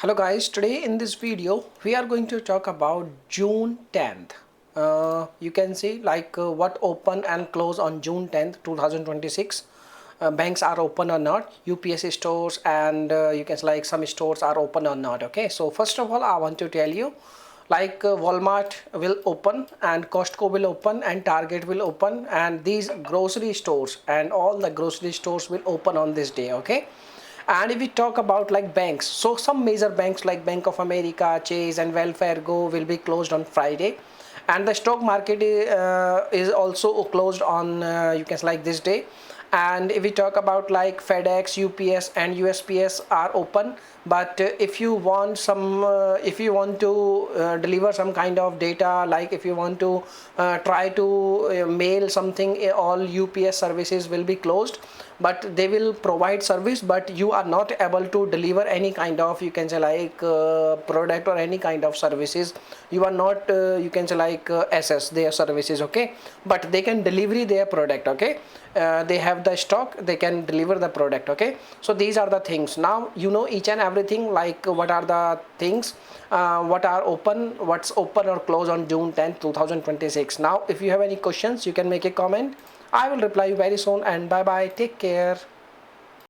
Hello guys, today in this video we are going to talk about June 10th. You can see what open and close on June 10th 2026. Banks are open or not, UPS stores and you can see some stores are open or not. Okay, so first of all I want to tell you Walmart will open and Costco will open and Target will open, and these grocery stores and all the grocery stores will open on this day. Okay, and if we talk about banks, so some major banks like Bank of America, Chase and Welfare Go will be closed on Friday, and the stock market is also closed on you can say this day. And if we talk about FedEx, UPS and USPS are open, but if you want to deliver some kind of data, like if you want to try to mail something, all UPS services will be closed, but they will provide service, but you are not able to deliver any kind of you can say product or any kind of services. You are not you can say assess their services. Okay, but they can deliver their product. Okay, they have the stock, they can deliver the product. Okay, so these are the things. Now you know each and everything, what are the things, what are open, what's open or close on June 10th 2026. Now if you have any questions, you can make a comment. I will reply you very soon, and bye bye, take care.